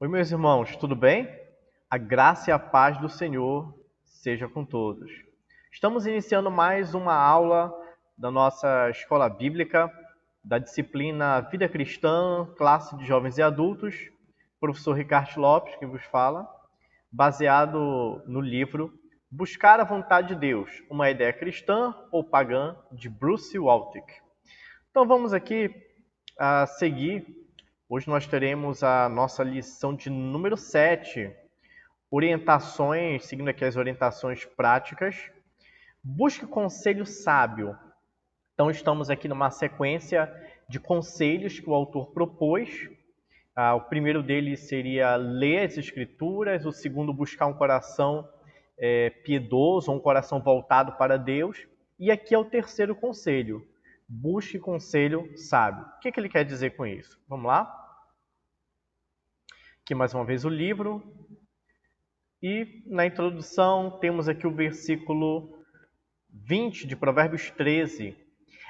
Oi, meus irmãos, tudo bem? A graça e a paz do Senhor seja com todos. Estamos iniciando mais uma aula da nossa escola bíblica, da disciplina Vida Cristã, classe de jovens e adultos, professor Ricardo Lopes, que vos fala, baseado no livro Buscar a Vontade de Deus, uma ideia cristã ou pagã, de Bruce Waltke. Então vamos aqui a seguir. Hoje nós teremos a nossa lição de número 7, orientações, seguindo aqui as orientações práticas. Busque conselho sábio. Então estamos aqui numa sequência de conselhos que o autor propôs. O primeiro deles seria ler as escrituras, o segundo buscar um coração piedoso, um coração voltado para Deus. E aqui é o terceiro conselho, busque conselho sábio. O que ele quer dizer com isso? Vamos lá? Aqui mais uma vez o livro. E na introdução temos aqui o versículo 20 de Provérbios 13.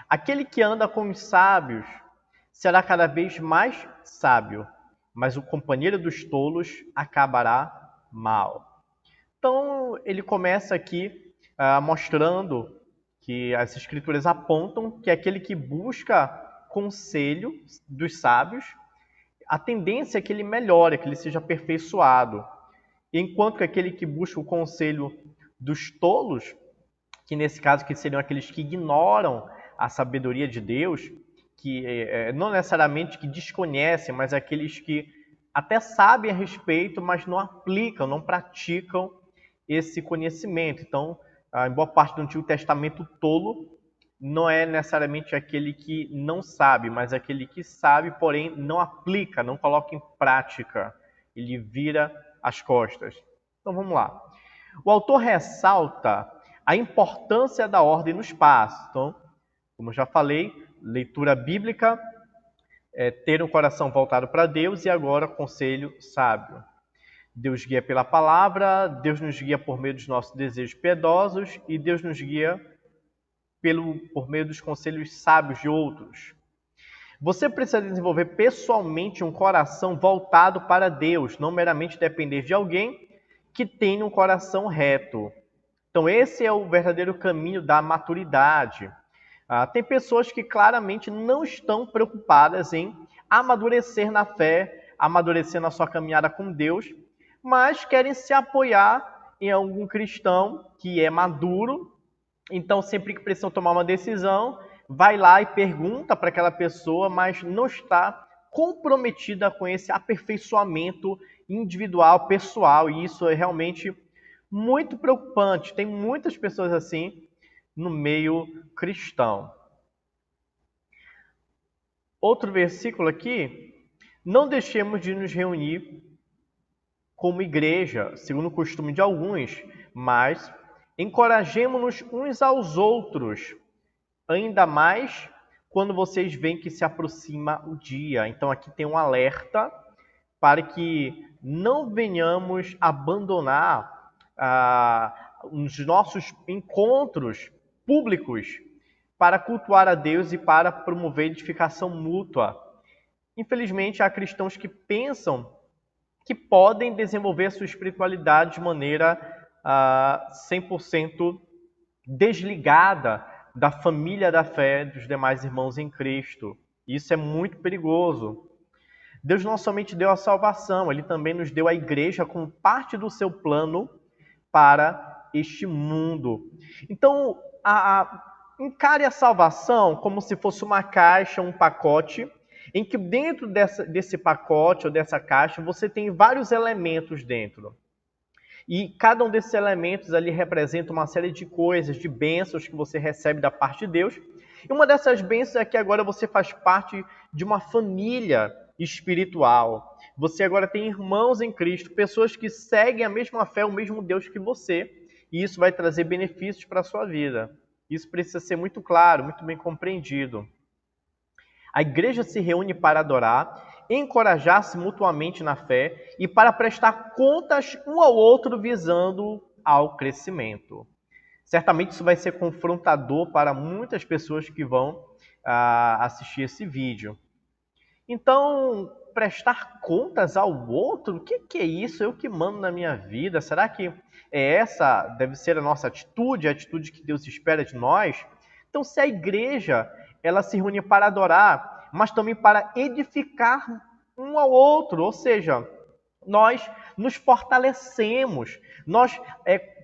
Aquele que anda com os sábios será cada vez mais sábio, mas o companheiro dos tolos acabará mal. Então ele começa aqui mostrando que as escrituras apontam que aquele que busca conselho dos sábios, a tendência é que ele melhore, que ele seja aperfeiçoado. Enquanto que aquele que busca o conselho dos tolos, que nesse caso que seriam aqueles que ignoram a sabedoria de Deus, que não necessariamente que desconhecem, mas aqueles que até sabem a respeito, mas não aplicam, não praticam esse conhecimento. Então, em boa parte do Antigo Testamento, o tolo não é necessariamente aquele que não sabe, mas aquele que sabe, porém não aplica, não coloca em prática. Ele vira as costas. Então vamos lá. O autor ressalta a importância da ordem nos passos. Então, como eu já falei, leitura bíblica, ter um coração voltado para Deus e agora conselho sábio. Deus guia pela palavra, Deus nos guia por meio dos nossos desejos piedosos e Deus nos guia por meio dos conselhos sábios de outros. Você precisa desenvolver pessoalmente um coração voltado para Deus, não meramente depender de alguém que tenha um coração reto. Então, esse é o verdadeiro caminho da maturidade. Tem pessoas que claramente não estão preocupadas em amadurecer na fé, amadurecer na sua caminhada com Deus, mas querem se apoiar em algum cristão que é maduro. Então, sempre que precisam tomar uma decisão, vai lá e pergunta para aquela pessoa, mas não está comprometida com esse aperfeiçoamento individual, pessoal, e isso é realmente muito preocupante. Tem muitas pessoas assim no meio cristão. Outro versículo aqui: não deixemos de nos reunir como igreja, segundo o costume de alguns, mas encorajemo-nos uns aos outros, ainda mais quando vocês veem que se aproxima o dia. Então aqui tem um alerta para que não venhamos abandonar os nossos encontros públicos para cultuar a Deus e para promover edificação mútua. Infelizmente, há cristãos que pensam que podem desenvolver a sua espiritualidade de maneira 100% desligada da família da fé dos demais irmãos em Cristo. Isso é muito perigoso. Deus não somente deu a salvação, Ele também nos deu a igreja como parte do seu plano para este mundo. Então, encare a salvação como se fosse uma caixa, um pacote, em que dentro desse pacote ou dessa caixa você tem vários elementos dentro. E cada um desses elementos ali representa uma série de coisas, de bênçãos que você recebe da parte de Deus. E uma dessas bênçãos é que agora você faz parte de uma família espiritual. Você agora tem irmãos em Cristo, pessoas que seguem a mesma fé, o mesmo Deus que você. E isso vai trazer benefícios para a sua vida. Isso precisa ser muito claro, muito bem compreendido. A igreja se reúne para adorar, encorajar-se mutuamente na fé e para prestar contas um ao outro visando ao crescimento. Certamente isso vai ser confrontador para muitas pessoas que vão assistir esse vídeo. Então, prestar contas ao outro? O que é isso? Eu que mando na minha vida? Será que essa deve ser a nossa atitude, a atitude que Deus espera de nós? Então, se a igreja ela se reúne para adorar, mas também para edificar um ao outro, ou seja, nós nos fortalecemos, nós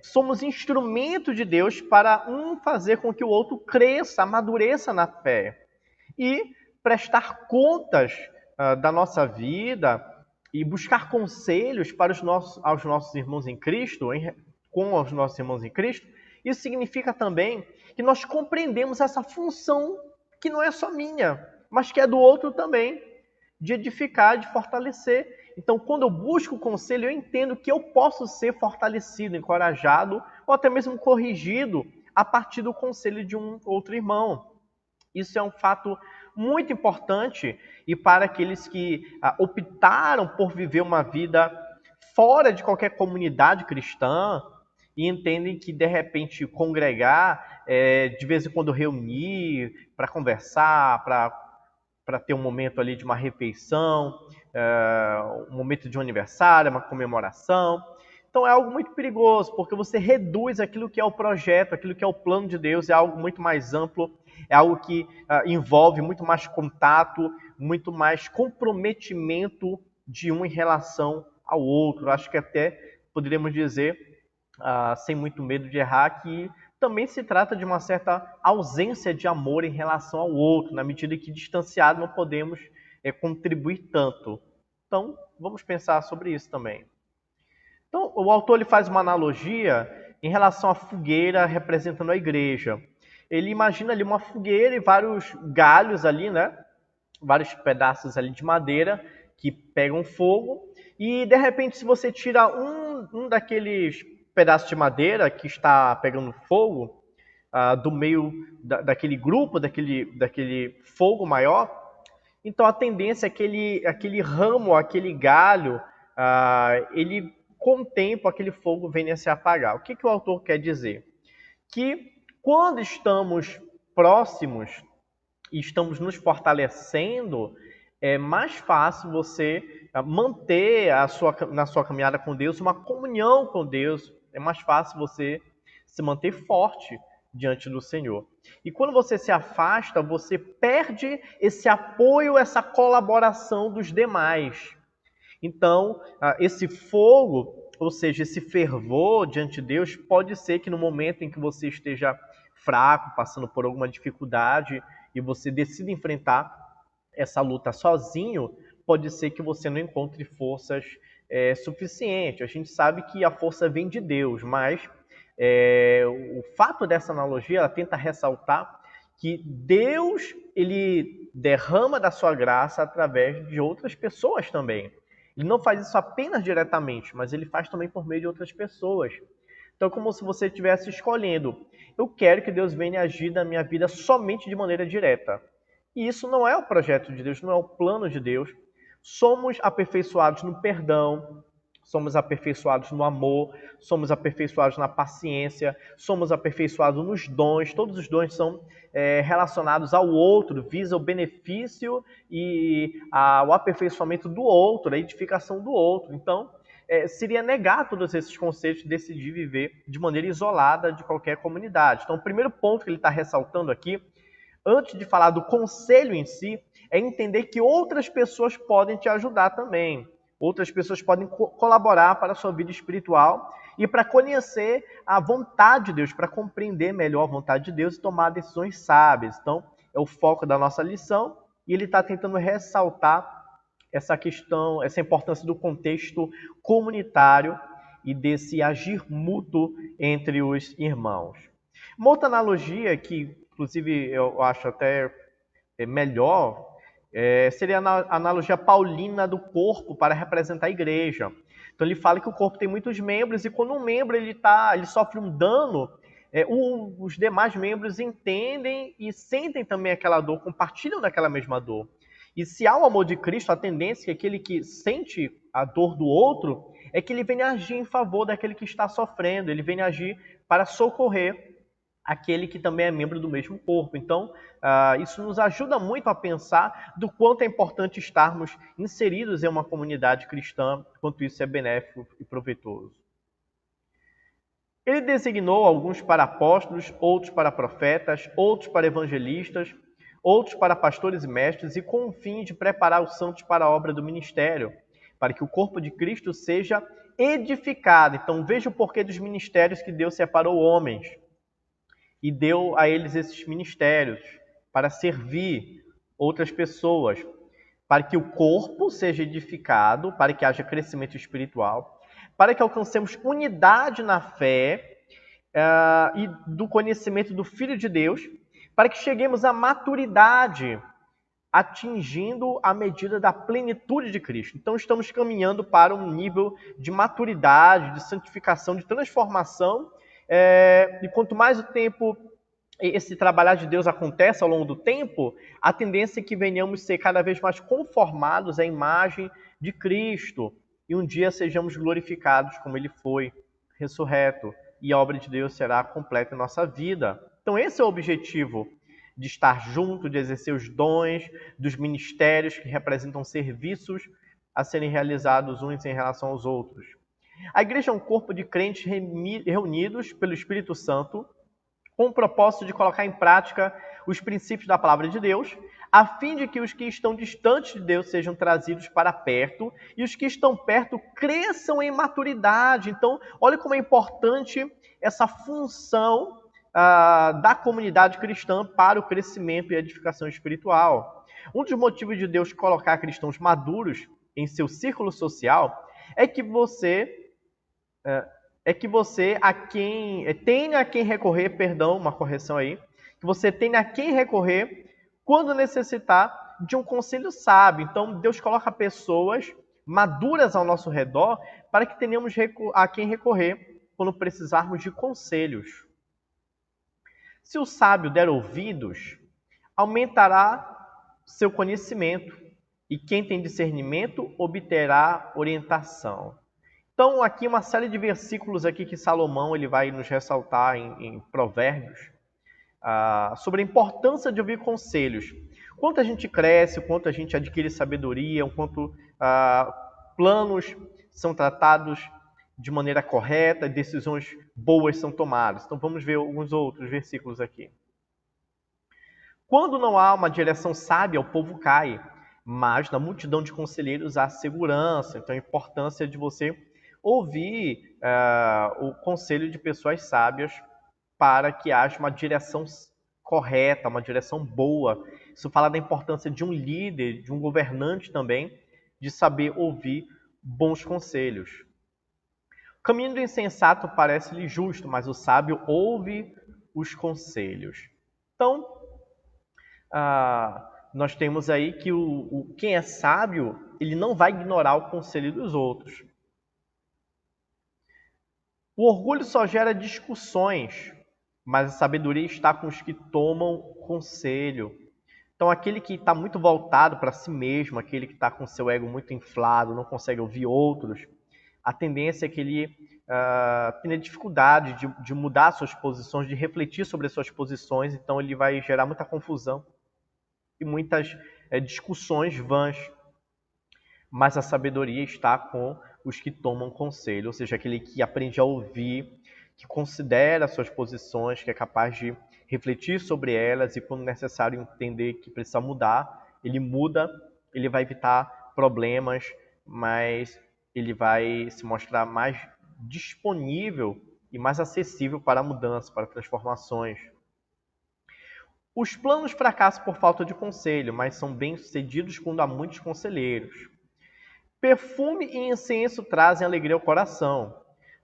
somos instrumento de Deus para um fazer com que o outro cresça, amadureça na fé. E prestar contas da nossa vida e buscar conselhos para aos nossos irmãos em Cristo, com os nossos irmãos em Cristo, isso significa também que nós compreendemos essa função que não é só minha, mas que é do outro também, de edificar, de fortalecer. Então, quando eu busco conselho, eu entendo que eu posso ser fortalecido, encorajado ou até mesmo corrigido a partir do conselho de um outro irmão. Isso é um fato muito importante e para aqueles que optaram por viver uma vida fora de qualquer comunidade cristã e entendem que, de repente, congregar, de vez em quando reunir para conversar, para ter um momento ali de uma refeição, um momento de um aniversário, uma comemoração. Então é algo muito perigoso, porque você reduz aquilo que é o projeto, aquilo que é o plano de Deus, é algo muito mais amplo, é algo que envolve muito mais contato, muito mais comprometimento de um em relação ao outro. Acho que até poderíamos dizer, sem muito medo de errar, que também se trata de uma certa ausência de amor em relação ao outro, na medida que distanciado não podemos contribuir tanto. Então, vamos pensar sobre isso também. Então, o autor ele faz uma analogia em relação à fogueira representando a igreja. Ele imagina ali uma fogueira e vários galhos ali, né? Vários pedaços ali de madeira que pegam fogo. E, de repente, se você tira um daqueles pedaços de madeira que está pegando fogo, do meio daquele grupo, daquele fogo maior, então a tendência é que aquele ramo, aquele galho, ele com o tempo aquele fogo venha a se apagar. O que o autor quer dizer? Que quando estamos próximos e estamos nos fortalecendo, é mais fácil você manter na sua caminhada com Deus uma comunhão com Deus. É mais fácil você se manter forte diante do Senhor. E quando você se afasta, você perde esse apoio, essa colaboração dos demais. Então, esse fogo, ou seja, esse fervor diante de Deus, pode ser que no momento em que você esteja fraco, passando por alguma dificuldade, e você decida enfrentar essa luta sozinho, pode ser que você não encontre forças suficientes. A gente sabe que a força vem de Deus, mas o fato dessa analogia, ela tenta ressaltar que Deus ele derrama da sua graça através de outras pessoas também. Ele não faz isso apenas diretamente, mas ele faz também por meio de outras pessoas. Então, é como se você estivesse escolhendo. Eu quero que Deus venha agir na minha vida somente de maneira direta. E isso não é o projeto de Deus, não é o plano de Deus. Somos aperfeiçoados no perdão, somos aperfeiçoados no amor, somos aperfeiçoados na paciência, somos aperfeiçoados nos dons. Todos os dons são relacionados ao outro, visa o benefício e o aperfeiçoamento do outro, a edificação do outro. Então, seria negar todos esses conceitos e decidir viver de maneira isolada de qualquer comunidade. Então, o primeiro ponto que ele está ressaltando aqui, antes de falar do conselho em si, é entender que outras pessoas podem te ajudar também. Outras pessoas podem colaborar para a sua vida espiritual e para conhecer a vontade de Deus, para compreender melhor a vontade de Deus e tomar decisões sábias. Então, é o foco da nossa lição e ele está tentando ressaltar essa questão, essa importância do contexto comunitário e desse agir mútuo entre os irmãos. Uma outra analogia que, inclusive, eu acho até melhor, seria a analogia paulina do corpo para representar a igreja. Então ele fala que o corpo tem muitos membros e quando um membro ele sofre um dano, os demais membros entendem e sentem também aquela dor, compartilham daquela mesma dor. E se há o amor de Cristo, a tendência é que aquele que sente a dor do outro é que ele venha agir em favor daquele que está sofrendo, ele venha agir para socorrer aquele que também é membro do mesmo corpo. Então, isso nos ajuda muito a pensar do quanto é importante estarmos inseridos em uma comunidade cristã, quanto isso é benéfico e proveitoso. Ele designou alguns para apóstolos, outros para profetas, outros para evangelistas, outros para pastores e mestres, e com o fim de preparar os santos para a obra do ministério, para que o corpo de Cristo seja edificado. Então, veja o porquê dos ministérios que Deus separou homens e deu a eles esses ministérios para servir outras pessoas, para que o corpo seja edificado, para que haja crescimento espiritual, para que alcancemos unidade na fé e do conhecimento do Filho de Deus, para que cheguemos à maturidade, atingindo a medida da plenitude de Cristo. Então, estamos caminhando para um nível de maturidade, de santificação, de transformação, e quanto mais o tempo, esse trabalhar de Deus acontece ao longo do tempo, a tendência é que venhamos ser cada vez mais conformados à imagem de Cristo e um dia sejamos glorificados como Ele foi, ressurreto, e a obra de Deus será completa em nossa vida. Então esse é o objetivo de estar junto, de exercer os dons, dos ministérios que representam serviços a serem realizados uns em relação aos outros. A igreja é um corpo de crentes reunidos pelo Espírito Santo, com o propósito de colocar em prática os princípios da palavra de Deus, a fim de que os que estão distantes de Deus sejam trazidos para perto e os que estão perto cresçam em maturidade. Então, olha como é importante essa função da comunidade cristã para o crescimento e edificação espiritual. Um dos motivos de Deus colocar cristãos maduros em seu círculo social é que você tenha a quem recorrer, perdão, uma correção aí, que você tenha a quem recorrer quando necessitar de um conselho sábio. Então, Deus coloca pessoas maduras ao nosso redor para que tenhamos a quem recorrer quando precisarmos de conselhos. Se o sábio der ouvidos, aumentará seu conhecimento, e quem tem discernimento obterá orientação. Então, aqui uma série de versículos aqui que Salomão ele vai nos ressaltar em Provérbios sobre a importância de ouvir conselhos. Quanto a gente cresce, o quanto a gente adquire sabedoria, o quanto planos são tratados de maneira correta, decisões boas são tomadas. Então, vamos ver alguns outros versículos aqui. Quando não há uma direção sábia, o povo cai, mas na multidão de conselheiros há segurança. Então, a importância de você ouvir o conselho de pessoas sábias para que haja uma direção correta, uma direção boa. Isso fala da importância de um líder, de um governante também, de saber ouvir bons conselhos. O caminho do insensato parece-lhe justo, mas o sábio ouve os conselhos. Então, nós temos aí que quem é sábio, ele não vai ignorar o conselho dos outros. O orgulho só gera discussões, mas a sabedoria está com os que tomam conselho. Então, aquele que está muito voltado para si mesmo, aquele que está com seu ego muito inflado, não consegue ouvir outros, a tendência é que ele tenha dificuldade de mudar suas posições, de refletir sobre as suas posições, então ele vai gerar muita confusão e muitas discussões vãs. Mas a sabedoria está com os que tomam conselho, ou seja, aquele que aprende a ouvir, que considera suas posições, que é capaz de refletir sobre elas e, quando necessário, entender que precisa mudar, ele muda, ele vai evitar problemas, mas ele vai se mostrar mais disponível e mais acessível para a mudança, para transformações. Os planos fracassam por falta de conselho, mas são bem-sucedidos quando há muitos conselheiros. Perfume e incenso trazem alegria ao coração.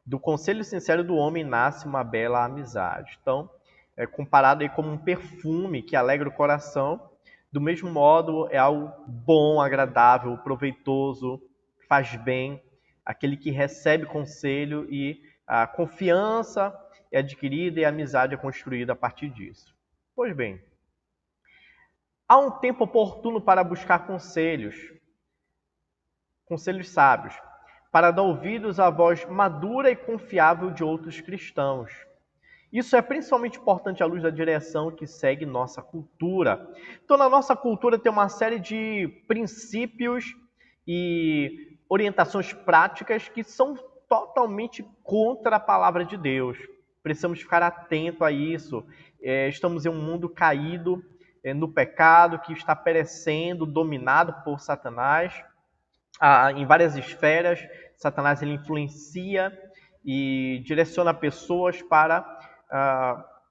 Do conselho sincero do homem nasce uma bela amizade. Então, é comparado aí como um perfume que alegra o coração, do mesmo modo é algo bom, agradável, proveitoso, faz bem, aquele que recebe conselho e a confiança é adquirida e a amizade é construída a partir disso. Pois bem, há um tempo oportuno para buscar conselhos sábios, para dar ouvidos à voz madura e confiável de outros cristãos. Isso é principalmente importante à luz da direção que segue nossa cultura. Então, na nossa cultura tem uma série de princípios e orientações práticas que são totalmente contra a palavra de Deus. Precisamos ficar atento a isso. Estamos em um mundo caído, no pecado, que está perecendo, dominado por Satanás. Em várias esferas, Satanás ele influencia e direciona pessoas para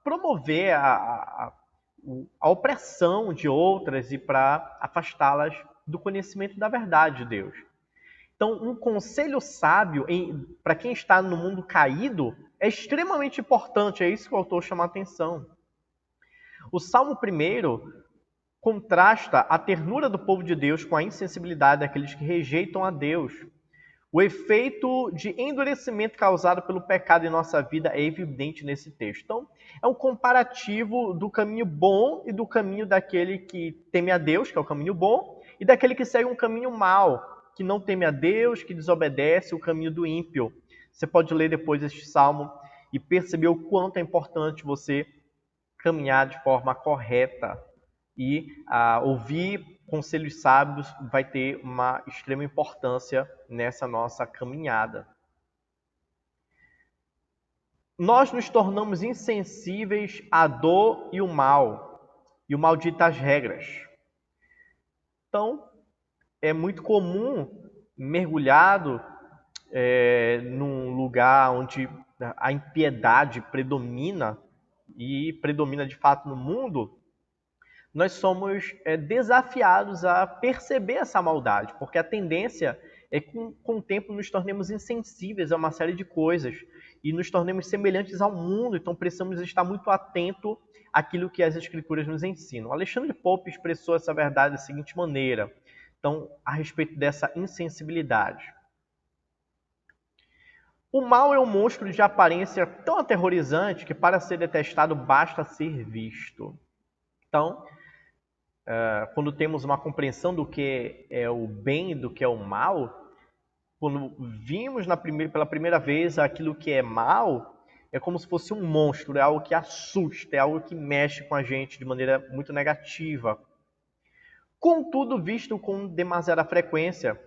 promover a opressão de outras e para afastá-las do conhecimento da verdade de Deus. Então, um conselho sábio para quem está no mundo caído é extremamente importante, é isso que o autor chama a atenção. O Salmo 1 contrasta a ternura do povo de Deus com a insensibilidade daqueles que rejeitam a Deus. O efeito de endurecimento causado pelo pecado em nossa vida é evidente nesse texto. Então, é um comparativo do caminho bom e do caminho daquele que teme a Deus, que é o caminho bom, e daquele que segue um caminho mau, que não teme a Deus, que desobedece, o caminho do ímpio. Você pode ler depois este salmo e perceber o quanto é importante você caminhar de forma correta. E ouvir conselhos sábios vai ter uma extrema importância nessa nossa caminhada. Nós nos tornamos insensíveis à dor e o mal dita as regras. Então, é muito comum, mergulhado num lugar onde a impiedade predomina, e predomina de fato no mundo, nós somos desafiados a perceber essa maldade, porque a tendência é que com o tempo nos tornemos insensíveis a uma série de coisas e nos tornemos semelhantes ao mundo, então precisamos estar muito atento àquilo que as Escrituras nos ensinam. Alexandre Pope expressou essa verdade da seguinte maneira, então, a respeito dessa insensibilidade. O mal é um monstro de aparência tão aterrorizante que para ser detestado basta ser visto. Então, quando temos uma compreensão do que é o bem e do que é o mal, quando vimos pela primeira vez aquilo que é mal, é como se fosse um monstro, é algo que assusta, é algo que mexe com a gente de maneira muito negativa. Contudo, visto com demasiada frequência,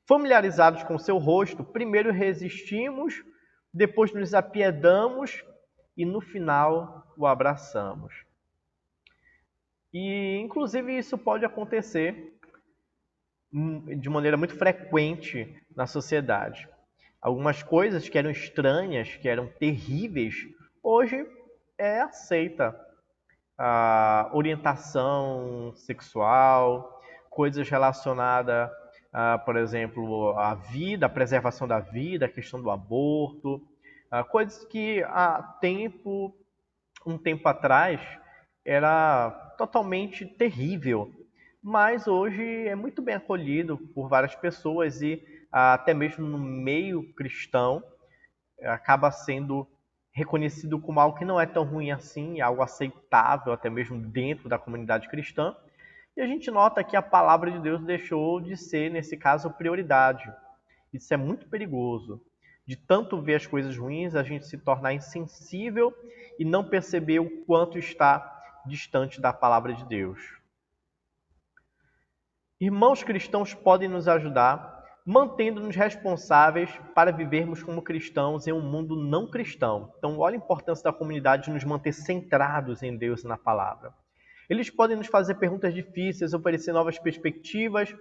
familiarizados com seu rosto, primeiro resistimos, depois nos apiedamos e no final o abraçamos. E, inclusive, isso pode acontecer de maneira muito frequente na sociedade. Algumas coisas que eram estranhas, que eram terríveis, hoje é aceita. A orientação sexual, coisas relacionadas, por exemplo, à vida, à preservação da vida, a questão do aborto, coisas que um tempo atrás, era totalmente terrível, mas hoje é muito bem acolhido por várias pessoas e até mesmo no meio cristão acaba sendo reconhecido como algo que não é tão ruim assim, algo aceitável até mesmo dentro da comunidade cristã. E a gente nota que a palavra de Deus deixou de ser, nesse caso, prioridade. Isso é muito perigoso. De tanto ver as coisas ruins, a gente se tornar insensível e não perceber o quanto está distante da palavra de Deus. Irmãos cristãos podem nos ajudar, mantendo-nos responsáveis para vivermos como cristãos em um mundo não cristão. Então, olha a importância da comunidade de nos manter centrados em Deus e na palavra. Eles podem nos fazer perguntas difíceis, oferecer novas perspectivas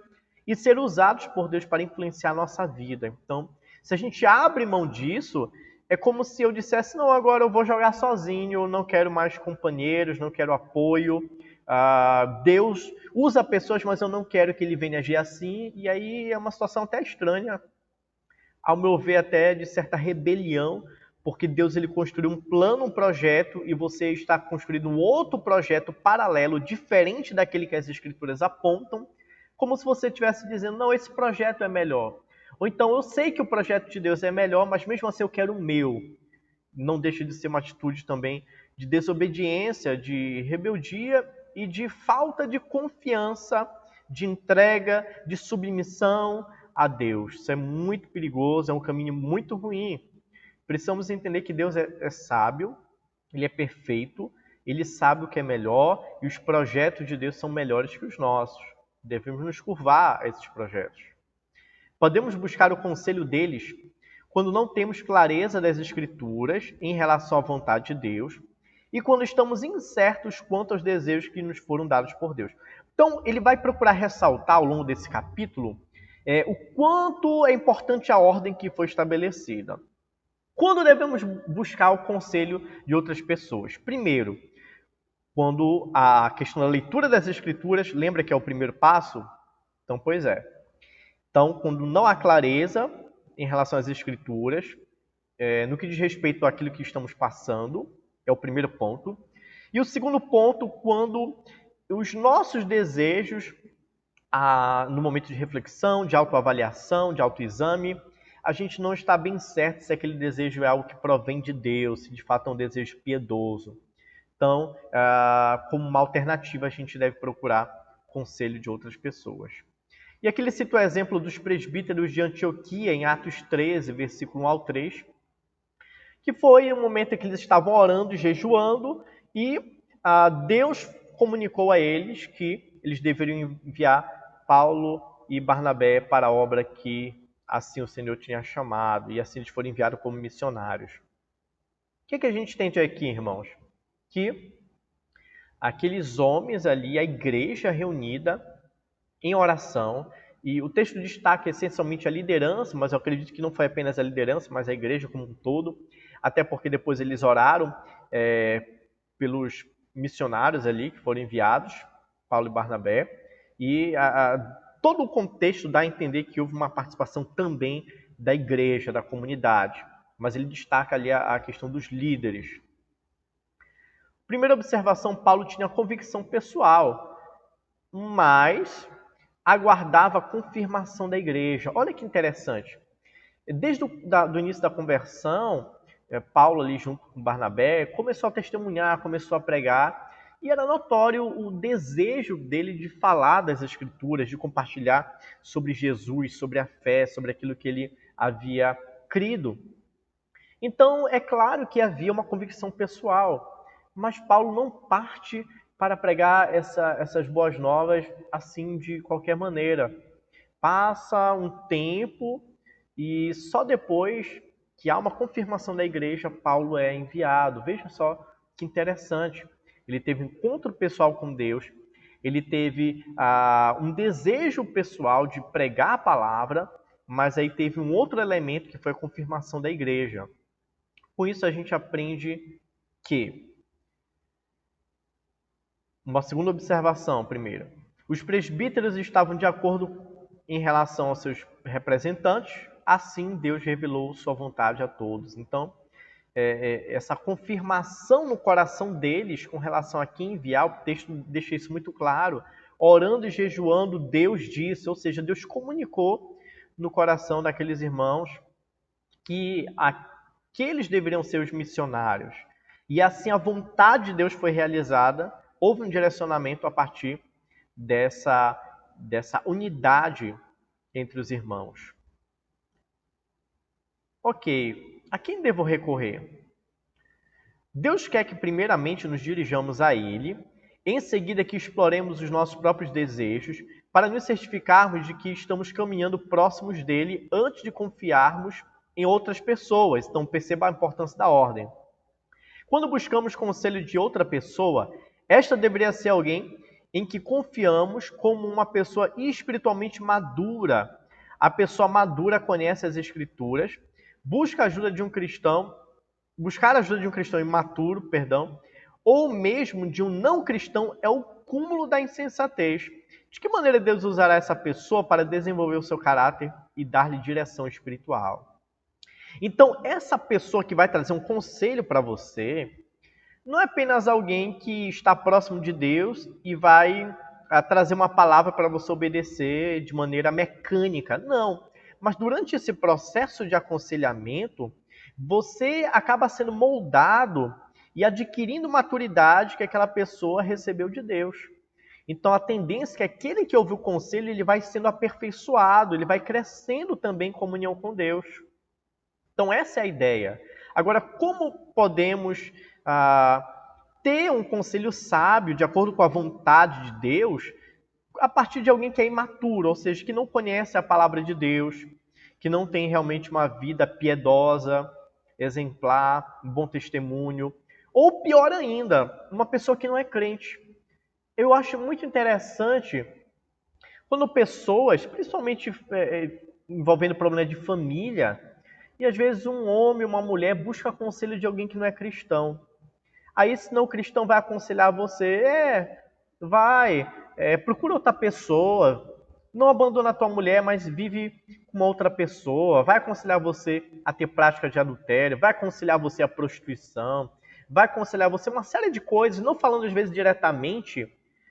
e ser usados por Deus para influenciar a nossa vida. Então, se a gente abre mão disso, é como se eu dissesse, não, agora eu vou jogar sozinho, eu não quero mais companheiros, não quero apoio. Deus usa pessoas, mas eu não quero que ele venha agir assim. E aí é uma situação até estranha, ao meu ver até de certa rebelião, porque Deus ele construiu um plano, um projeto, e você está construindo um outro projeto paralelo, diferente daquele que as Escrituras apontam, como se você estivesse dizendo, não, esse projeto é melhor. Ou então, eu sei que o projeto de Deus é melhor, mas mesmo assim eu quero o meu. Não deixa de ser uma atitude também de desobediência, de rebeldia e de falta de confiança, de entrega, de submissão a Deus. Isso é muito perigoso, é um caminho muito ruim. Precisamos entender que Deus é sábio, Ele é perfeito, ele sabe o que é melhor e os projetos de Deus são melhores que os nossos. Devemos nos curvar a esses projetos. Podemos buscar o conselho deles quando não temos clareza das Escrituras em relação à vontade de Deus e quando estamos incertos quanto aos desejos que nos foram dados por Deus. Então, ele vai procurar ressaltar ao longo desse capítulo o quanto é importante a ordem que foi estabelecida. Quando devemos buscar o conselho de outras pessoas? Primeiro, quando a questão da leitura das Escrituras, lembra que é o primeiro passo? Então, pois é. Então, quando não há clareza em relação às Escrituras, no que diz respeito àquilo que estamos passando, é o primeiro ponto. E o segundo ponto, quando os nossos desejos, no momento de reflexão, de autoavaliação, de autoexame, a gente não está bem certo se aquele desejo é algo que provém de Deus, se de fato é um desejo piedoso. Então, como uma alternativa, a gente deve procurar conselho de outras pessoas. E aqui ele cita o exemplo dos presbíteros de Antioquia, em Atos 13, versículo 1 ao 3, que foi um momento em que eles estavam orando e jejuando, e Deus comunicou a eles que eles deveriam enviar Paulo e Barnabé para a obra que assim o Senhor tinha chamado, e assim eles foram enviados como missionários. O que a gente tem aqui, irmãos? Que aqueles homens ali, a igreja reunida em oração, e o texto destaca essencialmente a liderança, mas eu acredito que não foi apenas a liderança, mas a igreja como um todo, até porque depois eles oraram pelos missionários ali que foram enviados, Paulo e Barnabé, e todo o contexto dá a entender que houve uma participação também da igreja, da comunidade, mas ele destaca ali a questão dos líderes. Primeira observação, Paulo tinha convicção pessoal, mas aguardava a confirmação da igreja. Olha que interessante. Desde o início da conversão, Paulo ali junto com Barnabé começou a testemunhar, começou a pregar, e era notório o desejo dele de falar das Escrituras, de compartilhar sobre Jesus, sobre a fé, sobre aquilo que ele havia crido. Então, é claro que havia uma convicção pessoal, mas Paulo não parte para pregar essas boas novas assim de qualquer maneira. Passa um tempo e só depois que há uma confirmação da igreja, Paulo é enviado. Veja só que interessante. Ele teve um encontro pessoal com Deus, ele teve um desejo pessoal de pregar a palavra, mas aí teve um outro elemento que foi a confirmação da igreja. Com isso a gente aprende que, uma segunda observação, primeiro, os presbíteros estavam de acordo em relação aos seus representantes, assim Deus revelou sua vontade a todos. Então, essa confirmação no coração deles com relação a quem enviar, o texto deixa isso muito claro, orando e jejuando, Deus disse, ou seja, Deus comunicou no coração daqueles irmãos que aqueles deveriam ser os missionários. E assim a vontade de Deus foi realizada, houve um direcionamento a partir dessa unidade entre os irmãos. Ok, a quem devo recorrer? Deus quer que primeiramente nos dirijamos a Ele, em seguida que exploremos os nossos próprios desejos, para nos certificarmos de que estamos caminhando próximos dele antes de confiarmos em outras pessoas. Então perceba a importância da ordem. Quando buscamos conselho de outra pessoa, esta deveria ser alguém em que confiamos como uma pessoa espiritualmente madura. A pessoa madura conhece as Escrituras, buscar a ajuda de um cristão imaturo, ou mesmo de um não cristão é o cúmulo da insensatez. De que maneira Deus usará essa pessoa para desenvolver o seu caráter e dar-lhe direção espiritual? Então, essa pessoa que vai trazer um conselho para você não é apenas alguém que está próximo de Deus e vai trazer uma palavra para você obedecer de maneira mecânica. Não. Mas durante esse processo de aconselhamento, você acaba sendo moldado e adquirindo maturidade que aquela pessoa recebeu de Deus. Então a tendência é que aquele que ouve o conselho, ele vai sendo aperfeiçoado, ele vai crescendo também em comunhão com Deus. Então essa é a ideia. Agora, como podemos ter um conselho sábio, de acordo com a vontade de Deus, a partir de alguém que é imaturo, ou seja, que não conhece a palavra de Deus, que não tem realmente uma vida piedosa, exemplar, um bom testemunho, ou pior ainda, uma pessoa que não é crente. Eu acho muito interessante quando pessoas, principalmente envolvendo problema de família, e às vezes um homem, uma mulher busca conselho de alguém que não é cristão. Aí, se não o cristão vai aconselhar você, procura outra pessoa, não abandona a tua mulher, mas vive com uma outra pessoa, vai aconselhar você a ter prática de adultério, vai aconselhar você a prostituição, vai aconselhar você uma série de coisas, não falando às vezes diretamente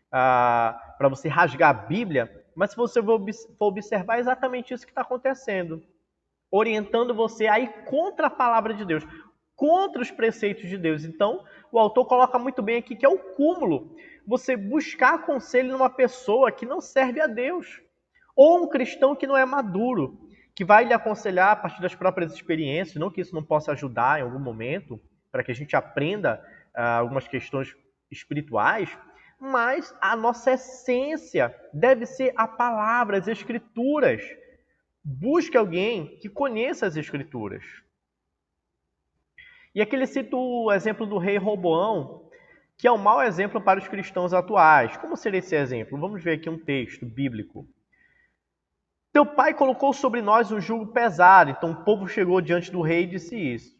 para você rasgar a Bíblia, mas se você for observar é exatamente isso que está acontecendo, orientando você a ir contra a palavra de Deus, contra os preceitos de Deus. Então, o autor coloca muito bem aqui que é o cúmulo. Você buscar conselho numa pessoa que não serve a Deus. Ou um cristão que não é maduro, que vai lhe aconselhar a partir das próprias experiências, não que isso não possa ajudar em algum momento, para que a gente aprenda algumas questões espirituais, mas a nossa essência deve ser a palavra, as escrituras. Busque alguém que conheça as escrituras. E aqui ele cita o exemplo do rei Roboão, que é um mau exemplo para os cristãos atuais. Como seria esse exemplo? Vamos ver aqui um texto bíblico. Teu pai colocou sobre nós um jugo pesado, então o povo chegou diante do rei e disse isso.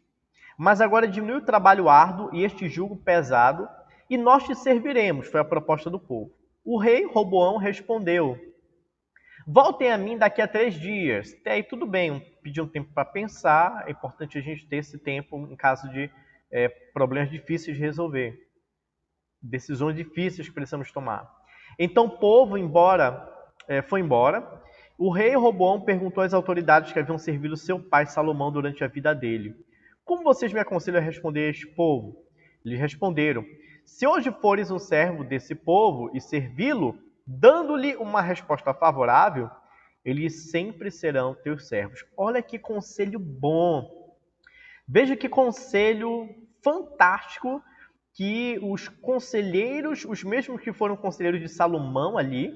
Mas agora diminui o trabalho árduo e este jugo pesado, e nós te serviremos, foi a proposta do povo. O rei Roboão respondeu, voltem a mim daqui a 3 dias. Até aí tudo bem, pedir um tempo para pensar, é importante a gente ter esse tempo em caso de problemas difíceis de resolver, decisões difíceis que precisamos tomar. Então o povo foi embora. O rei Roboão perguntou às autoridades que haviam servido seu pai Salomão durante a vida dele, como vocês me aconselham a responder a este povo? Eles responderam, se hoje fores um servo desse povo e servi-lo, dando-lhe uma resposta favorável, eles sempre serão teus servos. Olha que conselho bom. Veja que conselho fantástico que os conselheiros, os mesmos que foram conselheiros de Salomão ali,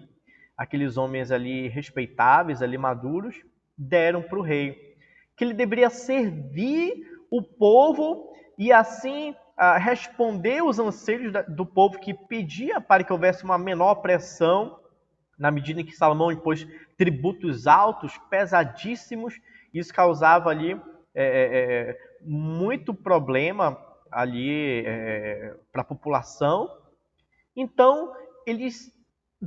aqueles homens ali respeitáveis, ali maduros, deram para o rei. Que ele deveria servir o povo e assim responder os anseios do povo que pedia para que houvesse uma menor pressão, na medida em que Salomão impôs tributos altos, pesadíssimos. Isso causava ali muito problema ali para a população. Então, eles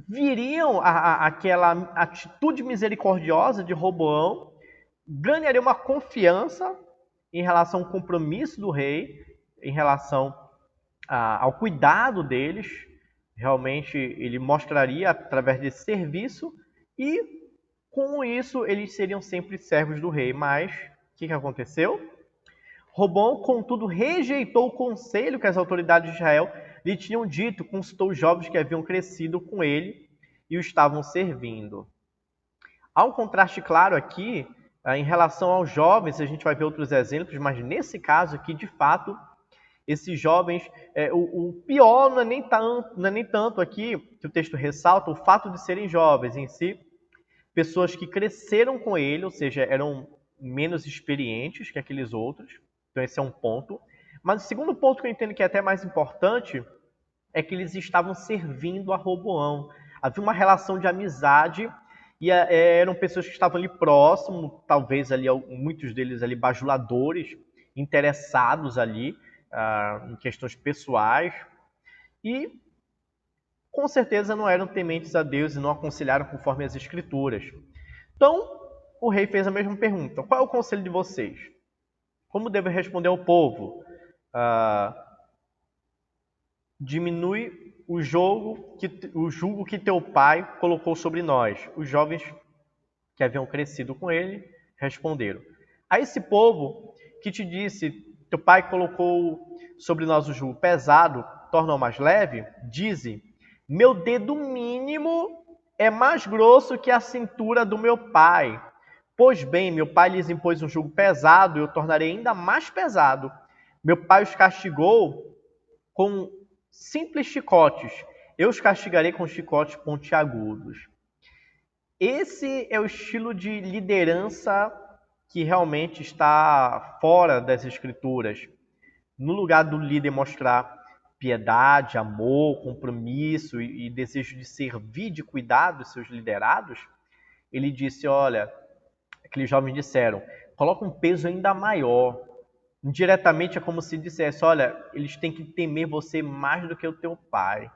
viriam aquela atitude misericordiosa de Roboão, ganharia uma confiança em relação ao compromisso do rei, em relação ao cuidado deles. Realmente ele mostraria através desse serviço e com isso eles seriam sempre servos do rei. Mas o que aconteceu? Roboão, contudo, rejeitou o conselho que as autoridades de Israel lhe tinham dito, consultou os jovens que haviam crescido com ele e o estavam servindo. Há um contraste claro aqui em relação aos jovens, a gente vai ver outros exemplos, mas nesse caso aqui, de fato, esses jovens, o pior não é nem tanto aqui, que o texto ressalta, o fato de serem jovens em si, pessoas que cresceram com ele, ou seja, eram menos experientes que aqueles outros, então esse é um ponto. Mas o segundo ponto que eu entendo que é até mais importante é que eles estavam servindo a Roboão. Havia uma relação de amizade e eram pessoas que estavam ali próximo, talvez ali muitos deles ali bajuladores, interessados ali em questões pessoais e com certeza não eram tementes a Deus e não aconselharam conforme as Escrituras. Então, o rei fez a mesma pergunta. Qual é o conselho de vocês? Como devo responder ao povo? Diminui o jugo que teu pai colocou sobre nós. Os jovens que haviam crescido com ele responderam. A esse povo que te disse, teu pai colocou sobre nós o jugo pesado, torna-o mais leve, dize, meu dedo mínimo é mais grosso que a cintura do meu pai. Pois bem, meu pai lhes impôs um jugo pesado, e eu tornarei ainda mais pesado. Meu pai os castigou com simples chicotes, eu os castigarei com chicotes pontiagudos. Esse é o estilo de liderança que realmente está fora das Escrituras. No lugar do líder mostrar piedade, amor, compromisso e desejo de servir, de cuidar dos seus liderados, ele disse, olha, aqueles jovens disseram, coloca um peso ainda maior. Indiretamente é como se dissesse, olha, eles têm que temer você mais do que o teu pai.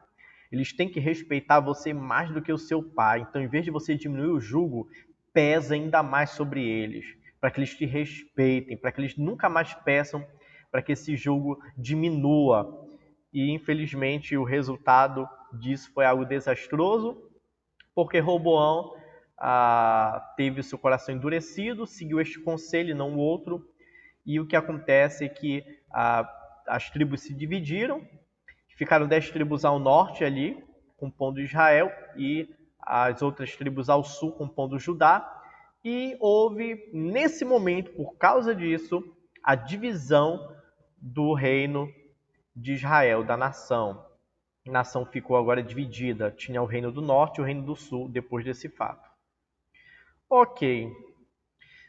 Eles têm que respeitar você mais do que o seu pai. Então, em vez de você diminuir o jugo, pesa ainda mais sobre eles, para que eles te respeitem, para que eles nunca mais peçam para que esse jugo diminua. E, infelizmente, o resultado disso foi algo desastroso, porque Roboão teve o seu coração endurecido, seguiu este conselho e não o outro, e o que acontece é que as tribos se dividiram, ficaram 10 tribos ao norte ali, compondo Israel, e as outras tribos ao sul, compondo Judá, e houve, nesse momento, por causa disso, a divisão do reino de Israel, da nação. A nação ficou agora dividida, tinha o reino do norte e o reino do sul, depois desse fato. Ok,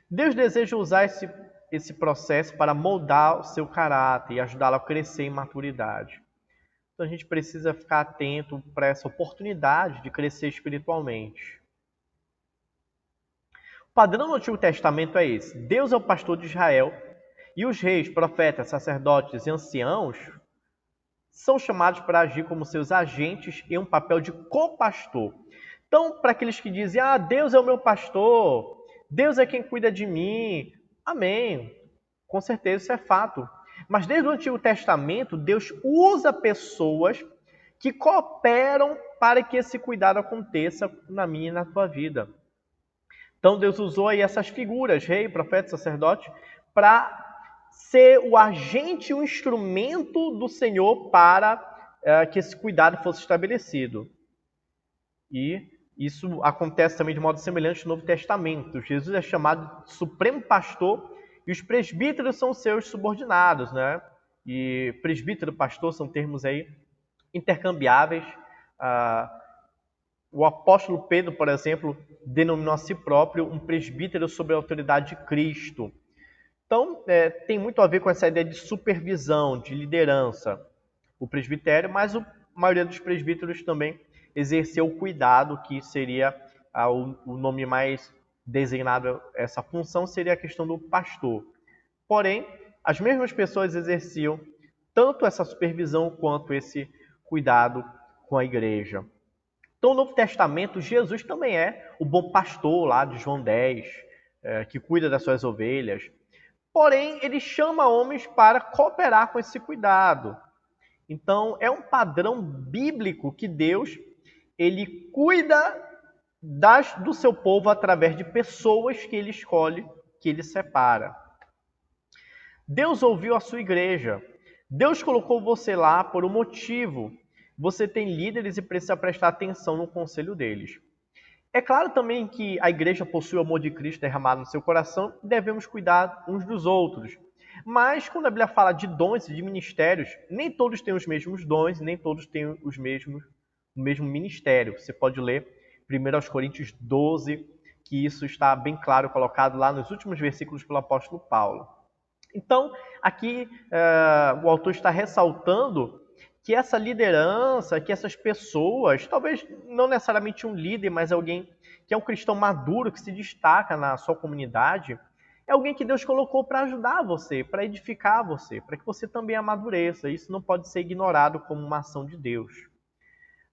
Deus deseja usar esse processo para moldar o seu caráter e ajudá-lo a crescer em maturidade. Então a gente precisa ficar atento para essa oportunidade de crescer espiritualmente. O padrão do Antigo Testamento é esse. Deus é o pastor de Israel e os reis, profetas, sacerdotes e anciãos são chamados para agir como seus agentes em um papel de co-pastor. Então, para aqueles que dizem, Deus é o meu pastor, Deus é quem cuida de mim, amém. Com certeza isso é fato. Mas desde o Antigo Testamento, Deus usa pessoas que cooperam para que esse cuidado aconteça na minha e na tua vida. Então Deus usou aí essas figuras, rei, profeta, sacerdote, para ser o agente, o instrumento do Senhor para que esse cuidado fosse estabelecido. E isso acontece também de modo semelhante no Novo Testamento. Jesus é chamado de Supremo Pastor e os presbíteros são seus subordinados, né? E presbítero, pastor são termos aí intercambiáveis. O apóstolo Pedro, por exemplo, denominou a si próprio um presbítero sob a autoridade de Cristo. Então, tem muito a ver com essa ideia de supervisão, de liderança. O presbitério, mas a maioria dos presbíteros também exerceu o cuidado, que seria o nome mais designado a essa função, seria a questão do pastor. Porém, as mesmas pessoas exerciam tanto essa supervisão quanto esse cuidado com a igreja. Então, no Novo Testamento, Jesus também é o bom pastor lá de João 10, que cuida das suas ovelhas. Porém, ele chama homens para cooperar com esse cuidado. Então, é um padrão bíblico que Deus ele cuida do seu povo através de pessoas que ele escolhe, que ele separa. Deus ouviu a sua igreja. Deus colocou você lá por um motivo. Você tem líderes e precisa prestar atenção no conselho deles. É claro também que a igreja possui o amor de Cristo derramado no seu coração e devemos cuidar uns dos outros. Mas quando a Bíblia fala de dons e de ministérios, nem todos têm os mesmos dons, nem todos têm o mesmo ministério. Você pode ler 1 Coríntios 12, que isso está bem claro colocado lá nos últimos versículos pelo apóstolo Paulo. Então, aqui o autor está ressaltando que essa liderança, que essas pessoas, talvez não necessariamente um líder, mas alguém que é um cristão maduro, que se destaca na sua comunidade, é alguém que Deus colocou para ajudar você, para edificar você, para que você também amadureça. Isso não pode ser ignorado como uma ação de Deus.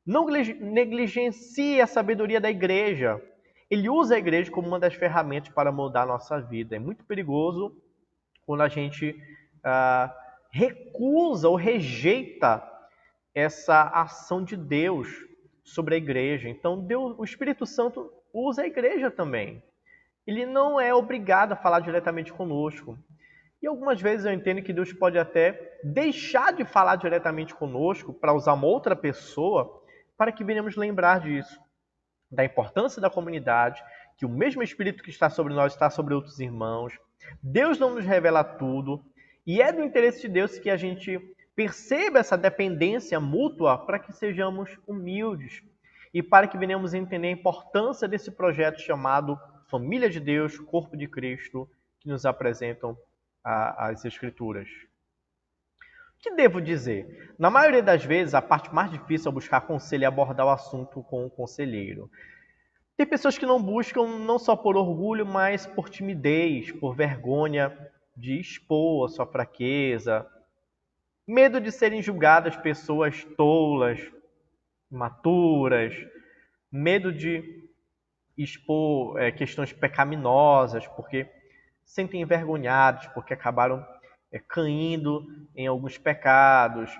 Não negligencie a sabedoria da igreja. Ele usa a igreja como uma das ferramentas para moldar a nossa vida. É muito perigoso quando a gente recusa ou rejeita essa ação de Deus sobre a igreja. Então, o Espírito Santo usa a igreja também. Ele não é obrigado a falar diretamente conosco. E algumas vezes eu entendo que Deus pode até deixar de falar diretamente conosco para usar uma outra pessoa para que venhamos lembrar disso, da importância da comunidade, que o mesmo Espírito que está sobre nós está sobre outros irmãos. Deus não nos revela tudo, e é do interesse de Deus que a gente perceba essa dependência mútua para que sejamos humildes e para que venhamos a entender a importância desse projeto chamado Família de Deus, Corpo de Cristo, que nos apresentam as Escrituras. O que devo dizer? Na maioria das vezes, a parte mais difícil é buscar conselho e abordar o assunto com o conselheiro. Tem pessoas que não buscam não só por orgulho, mas por timidez, por vergonha de expor a sua fraqueza, medo de serem julgadas pessoas tolas, imaturas, medo de expor questões pecaminosas, porque se sentem envergonhados, porque acabaram caindo em alguns pecados.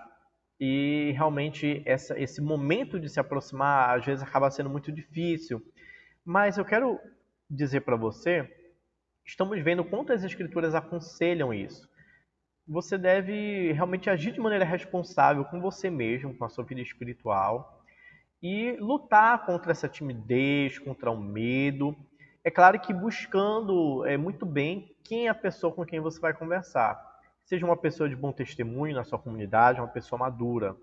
E realmente esse momento de se aproximar, às vezes, acaba sendo muito difícil. Mas eu quero dizer para você, estamos vendo quanto as Escrituras aconselham isso. Você deve realmente agir de maneira responsável com você mesmo, com a sua vida espiritual, e lutar contra essa timidez, contra o medo. É claro que buscando muito bem quem é a pessoa com quem você vai conversar. Seja uma pessoa de bom testemunho na sua comunidade, uma pessoa madura.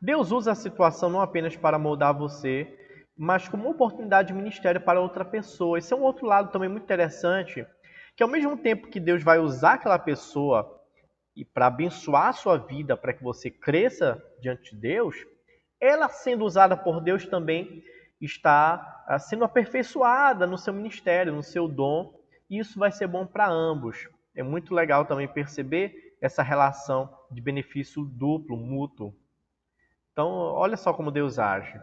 Deus usa a situação não apenas para moldar você, mas como oportunidade de ministério para outra pessoa. Esse é um outro lado também muito interessante, que ao mesmo tempo que Deus vai usar aquela pessoa e para abençoar a sua vida, para que você cresça diante de Deus, ela sendo usada por Deus também está sendo aperfeiçoada no seu ministério, no seu dom, e isso vai ser bom para ambos. É muito legal também perceber essa relação de benefício duplo, mútuo. Então, olha só como Deus age.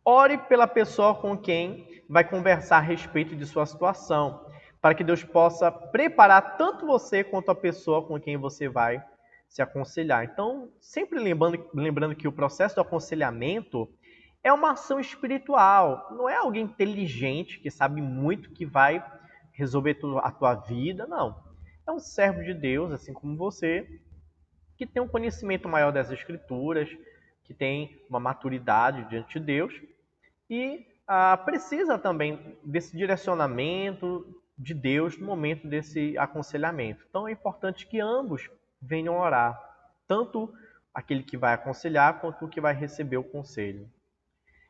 Ore pela pessoa com quem vai conversar a respeito de sua situação, para que Deus possa preparar tanto você quanto a pessoa com quem você vai se aconselhar. Então, sempre lembrando que o processo do aconselhamento é uma ação espiritual, não é alguém inteligente que sabe muito que vai resolver a tua vida, não. É um servo de Deus, assim como você, que tem um conhecimento maior das Escrituras, que tem uma maturidade diante de Deus e precisa também desse direcionamento de Deus no momento desse aconselhamento. Então é importante que ambos venham orar, tanto aquele que vai aconselhar quanto o que vai receber o conselho.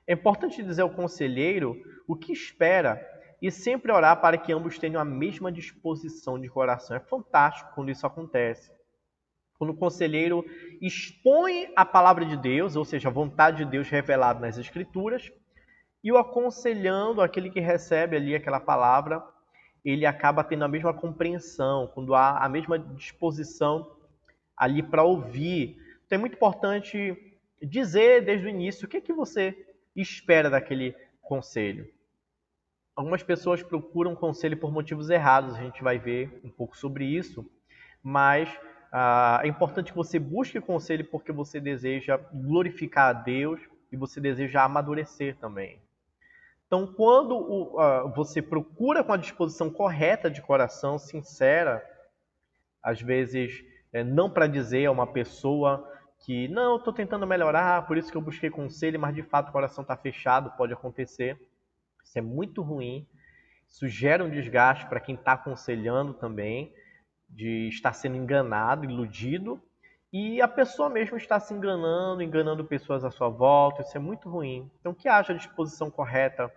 É importante dizer ao conselheiro o que espera e sempre orar para que ambos tenham a mesma disposição de coração. É fantástico quando isso acontece. Quando o conselheiro expõe a palavra de Deus, ou seja, a vontade de Deus revelada nas Escrituras, e o aconselhando, aquele que recebe ali aquela palavra, ele acaba tendo a mesma compreensão, quando há a mesma disposição ali para ouvir. Então é muito importante dizer desde o início o que é que você espera daquele conselho. Algumas pessoas procuram conselho por motivos errados, a gente vai ver um pouco sobre isso, mas é importante que você busque conselho porque você deseja glorificar a Deus e você deseja amadurecer também. Então, quando você procura com a disposição correta de coração, sincera, às vezes não para dizer a uma pessoa que não, estou tentando melhorar, por isso que eu busquei conselho, mas de fato o coração está fechado, pode acontecer. Isso é muito ruim, isso gera um desgaste para quem está aconselhando também, de estar sendo enganado, iludido, e a pessoa mesmo está se enganando, enganando pessoas à sua volta, isso é muito ruim. Então que haja a disposição correta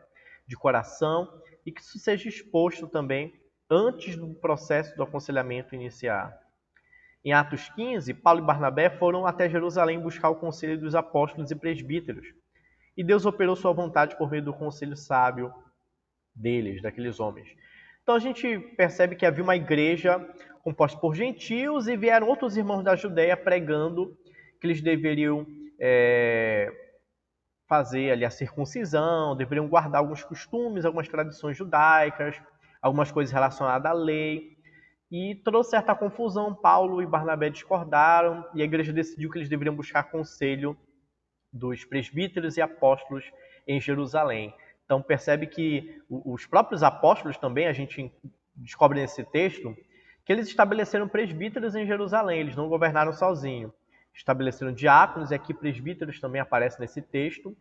de coração e que isso seja exposto também antes do processo do aconselhamento iniciar. Em Atos 15, Paulo e Barnabé foram até Jerusalém buscar o conselho dos apóstolos e presbíteros. E Deus operou sua vontade por meio do conselho sábio deles, daqueles homens. Então a gente percebe que havia uma igreja composta por gentios e vieram outros irmãos da Judéia pregando que eles deveriam fazer ali a circuncisão, deveriam guardar alguns costumes, algumas tradições judaicas, algumas coisas relacionadas à lei. E trouxe certa confusão. Paulo e Barnabé discordaram e a igreja decidiu que eles deveriam buscar conselho dos presbíteros e apóstolos em Jerusalém. Então percebe que os próprios apóstolos também, a gente descobre nesse texto, que eles estabeleceram presbíteros em Jerusalém, eles não governaram sozinhos. Estabeleceram diáconos, e aqui presbíteros também aparece nesse texto,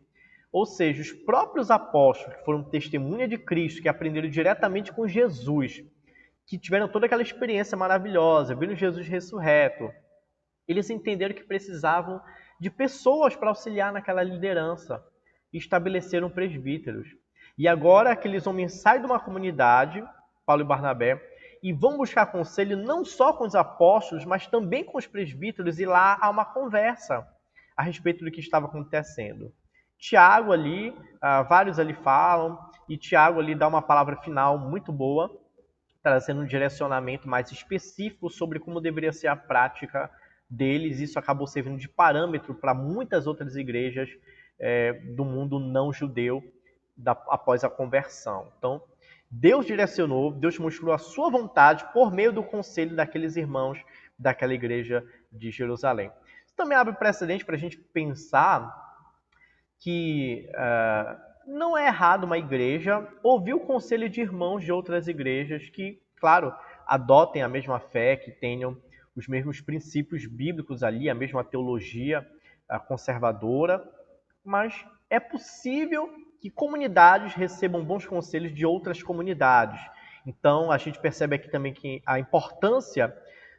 Ou seja, os próprios apóstolos que foram testemunha de Cristo, que aprenderam diretamente com Jesus, que tiveram toda aquela experiência maravilhosa, viram Jesus ressurreto, eles entenderam que precisavam de pessoas para auxiliar naquela liderança e estabeleceram presbíteros. E agora aqueles homens saem de uma comunidade, Paulo e Barnabé, e vão buscar conselho não só com os apóstolos, mas também com os presbíteros, e lá há uma conversa a respeito do que estava acontecendo. Tiago ali, vários ali falam, e Tiago ali dá uma palavra final muito boa, trazendo um direcionamento mais específico sobre como deveria ser a prática deles. Isso acabou servindo de parâmetro para muitas outras igrejas do mundo não judeu após a conversão. Então, Deus direcionou, Deus mostrou a sua vontade por meio do conselho daqueles irmãos daquela igreja de Jerusalém. Isso também abre precedente para a gente pensar que não é errado uma igreja ouvir o conselho de irmãos de outras igrejas que, claro, adotem a mesma fé, que tenham os mesmos princípios bíblicos ali, a mesma teologia conservadora, mas é possível que comunidades recebam bons conselhos de outras comunidades. Então, a gente percebe aqui também que a importância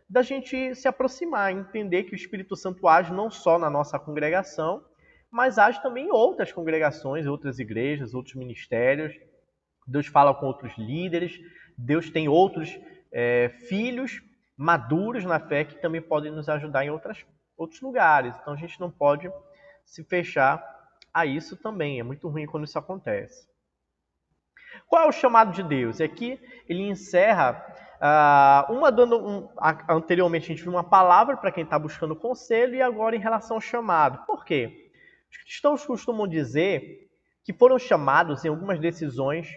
da gente se aproximar, entender que o Espírito Santo age não só na nossa congregação, mas age também em outras congregações, outras igrejas, outros ministérios. Deus fala com outros líderes, Deus tem outros filhos maduros na fé que também podem nos ajudar em outros lugares. Então a gente não pode se fechar a isso também. É muito ruim quando isso acontece. Qual é o chamado de Deus? E aqui ele encerra anteriormente a gente viu uma palavra para quem está buscando conselho e agora em relação ao chamado. Por quê? Os cristãos costumam dizer que foram chamados em algumas decisões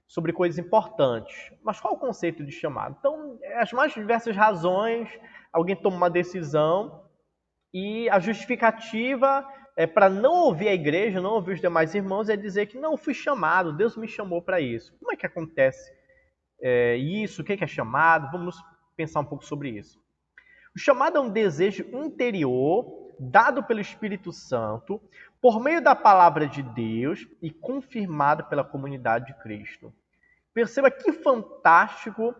sobre coisas importantes. Mas qual é o conceito de chamado? Então, as mais diversas razões, alguém toma uma decisão e a justificativa para não ouvir a igreja, não ouvir os demais irmãos, é dizer que não, fui chamado, Deus me chamou para isso. Como é que acontece isso? O que é chamado? Vamos pensar um pouco sobre isso. O chamado é um desejo interior dado pelo Espírito Santo por meio da palavra de Deus e confirmado pela comunidade de Cristo. Perceba que fantástico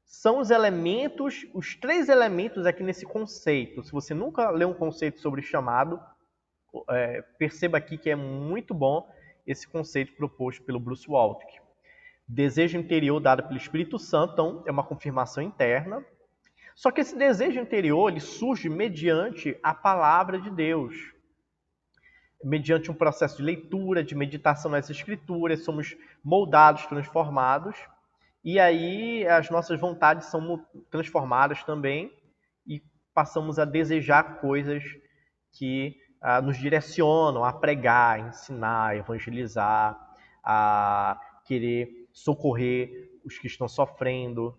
são os elementos, os 3 elementos aqui nesse conceito. Se você nunca leu um conceito sobre chamado, perceba aqui que é muito bom esse conceito proposto pelo Bruce Waltke. Desejo interior dado pelo Espírito Santo, então é uma confirmação interna. Só que esse desejo interior ele surge mediante a palavra de Deus. Mediante um processo de leitura, de meditação nas Escrituras, somos moldados, transformados. E aí as nossas vontades são transformadas também e passamos a desejar coisas que nos direcionam a pregar, a ensinar, a evangelizar, a querer socorrer os que estão sofrendo.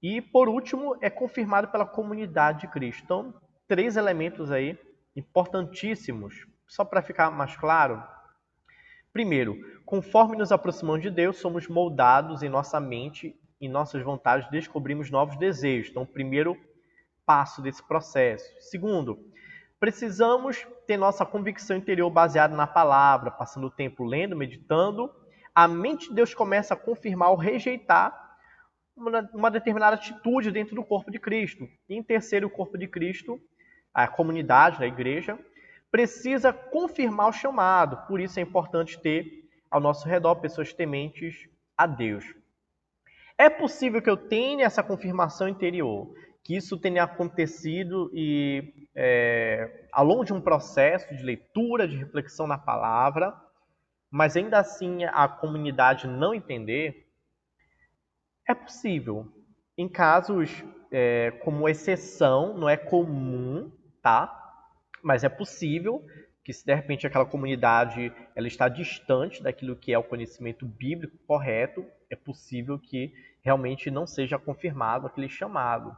E, por último, é confirmado pela comunidade de Cristo. Então, 3 elementos aí importantíssimos. Só para ficar mais claro. Primeiro, conforme nos aproximamos de Deus, somos moldados em nossa mente, em nossas vontades, descobrimos novos desejos. Então, primeiro passo desse processo. Segundo, precisamos ter nossa convicção interior baseada na palavra, passando o tempo lendo, meditando. A mente de Deus começa a confirmar ou rejeitar uma determinada atitude dentro do corpo de Cristo. E em terceiro, o corpo de Cristo, a comunidade, a igreja, precisa confirmar o chamado. Por isso é importante ter ao nosso redor pessoas tementes a Deus. É possível que eu tenha essa confirmação interior, que isso tenha acontecido ao longo de um processo de leitura, de reflexão na palavra, mas ainda assim a comunidade não entender. É possível. Em casos como exceção, não é comum, tá? Mas é possível que se de repente aquela comunidade ela está distante daquilo que é o conhecimento bíblico correto, é possível que realmente não seja confirmado aquele chamado.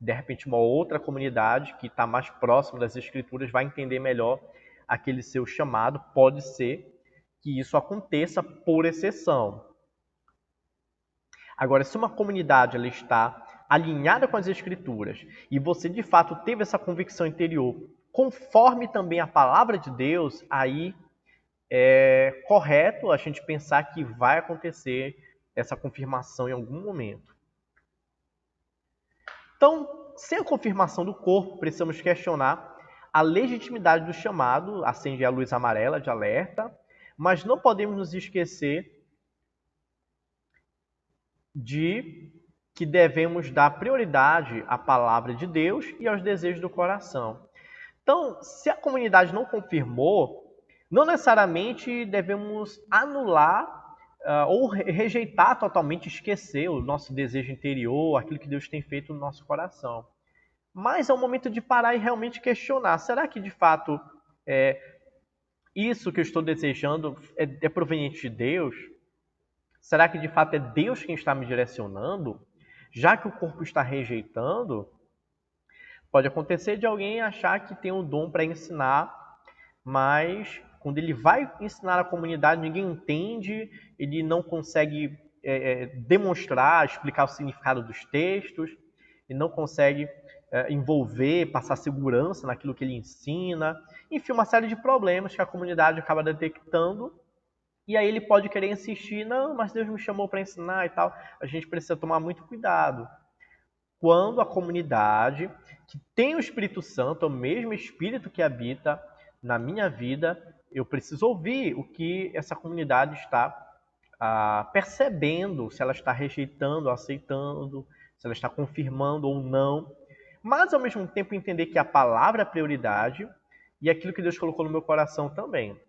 De repente uma outra comunidade que está mais próxima das Escrituras vai entender melhor aquele seu chamado. Pode ser que isso aconteça por exceção. Agora, se uma comunidade ela está alinhada com as Escrituras e você de fato teve essa convicção interior, conforme também a palavra de Deus, aí é correto a gente pensar que vai acontecer essa confirmação em algum momento. Então, sem a confirmação do corpo, precisamos questionar a legitimidade do chamado, acende a luz amarela de alerta, mas não podemos nos esquecer de que devemos dar prioridade à palavra de Deus e aos desejos do coração. Então, se a comunidade não confirmou, não necessariamente devemos anular ou rejeitar totalmente, esquecer o nosso desejo interior, aquilo que Deus tem feito no nosso coração. Mas é o momento de parar e realmente questionar. Será que, de fato, isso que eu estou desejando é proveniente de Deus? Será que, de fato, é Deus quem está me direcionando? Já que o corpo está rejeitando, pode acontecer de alguém achar que tem um dom para ensinar, mas quando ele vai ensinar a comunidade, ninguém entende, ele não consegue demonstrar, explicar o significado dos textos, ele não consegue envolver, passar segurança naquilo que ele ensina. Enfim, uma série de problemas que a comunidade acaba detectando. E aí ele pode querer insistir, não, mas Deus me chamou para ensinar e tal. A gente precisa tomar muito cuidado. Quando a comunidade que tem o Espírito Santo, o mesmo Espírito que habita na minha vida, eu preciso ouvir o que essa comunidade está percebendo, se ela está rejeitando, aceitando, se ela está confirmando ou não. Mas, ao mesmo tempo, entender que a palavra é prioridade e aquilo que Deus colocou no meu coração também.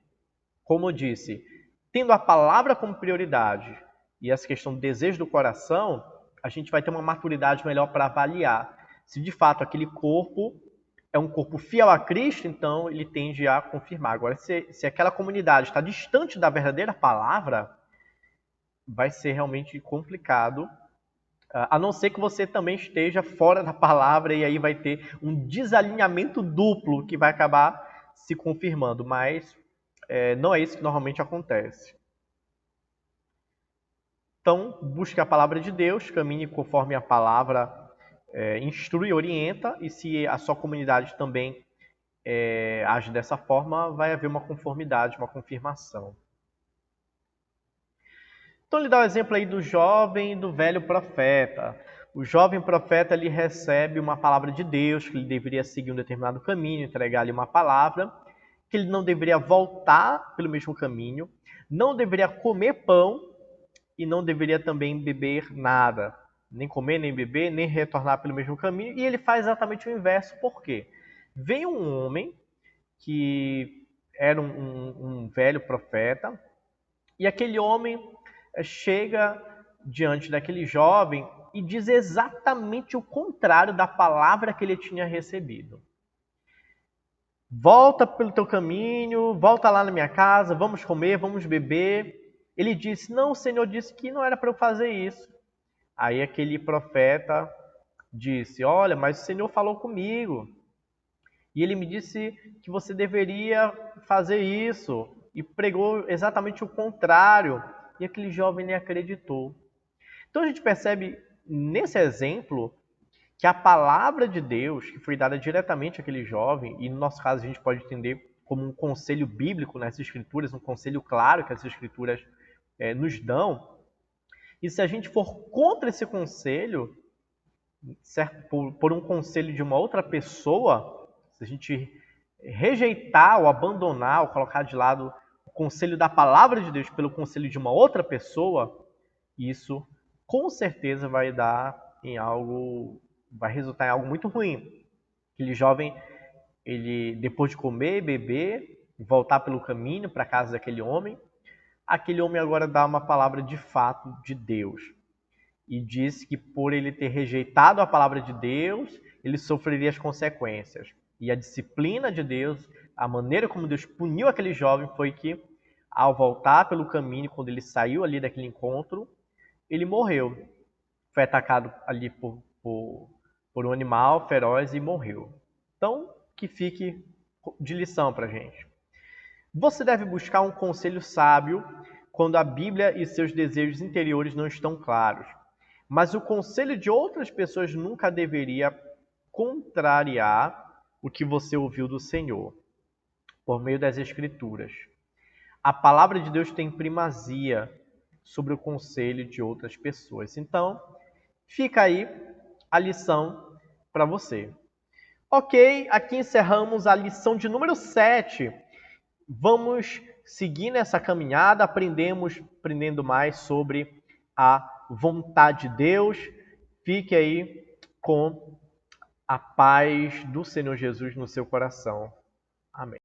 Como eu disse, tendo a palavra como prioridade e essa questão do desejo do coração, a gente vai ter uma maturidade melhor para avaliar se de fato aquele corpo é um corpo fiel a Cristo, então ele tende a confirmar. Agora, se aquela comunidade está distante da verdadeira palavra, vai ser realmente complicado, a não ser que você também esteja fora da palavra e aí vai ter um desalinhamento duplo que vai acabar se confirmando, mas não é isso que normalmente acontece. Então, busque a palavra de Deus, caminhe conforme a palavra instrui e orienta, e se a sua comunidade também age dessa forma, vai haver uma conformidade, uma confirmação. Então, ele dá o exemplo aí do jovem e do velho profeta. O jovem profeta ele recebe uma palavra de Deus, que ele deveria seguir um determinado caminho, entregar-lhe uma palavra, que ele não deveria voltar pelo mesmo caminho, não deveria comer pão e não deveria também beber nada. Nem comer, nem beber, nem retornar pelo mesmo caminho. E ele faz exatamente o inverso. Por quê? Vem um homem que era um velho profeta, e aquele homem chega diante daquele jovem e diz exatamente o contrário da palavra que ele tinha recebido. Volta pelo teu caminho, volta lá na minha casa, vamos comer, vamos beber. Ele disse, não, o Senhor disse que não era para eu fazer isso. Aí aquele profeta disse, olha, mas o Senhor falou comigo. E ele me disse que você deveria fazer isso. E pregou exatamente o contrário. E aquele jovem nem acreditou. Então a gente percebe nesse exemplo que a palavra de Deus, que foi dada diretamente àquele jovem, e no nosso caso a gente pode entender como um conselho bíblico nas Escrituras, um conselho claro que as Escrituras nos dão, e se a gente for contra esse conselho, certo? Por um conselho de uma outra pessoa, se a gente rejeitar ou abandonar ou colocar de lado o conselho da palavra de Deus pelo conselho de uma outra pessoa, isso com certeza vai resultar em algo muito ruim. Aquele jovem, ele depois de comer e beber, voltar pelo caminho para a casa daquele homem, aquele homem agora dá uma palavra de fato de Deus. E diz que por ele ter rejeitado a palavra de Deus, ele sofreria as consequências. E a disciplina de Deus, a maneira como Deus puniu aquele jovem foi que, ao voltar pelo caminho, quando ele saiu ali daquele encontro, ele morreu. Foi atacado ali por um animal feroz e morreu. Então, que fique de lição para a gente. Você deve buscar um conselho sábio quando a Bíblia e seus desejos interiores não estão claros. Mas o conselho de outras pessoas nunca deveria contrariar o que você ouviu do Senhor, por meio das Escrituras. A palavra de Deus tem primazia sobre o conselho de outras pessoas. Então, fica aí a lição para você. Ok, aqui encerramos a lição de número 7. Vamos seguir nessa caminhada, aprendendo mais sobre a vontade de Deus. Fique aí com a paz do Senhor Jesus no seu coração. Amém.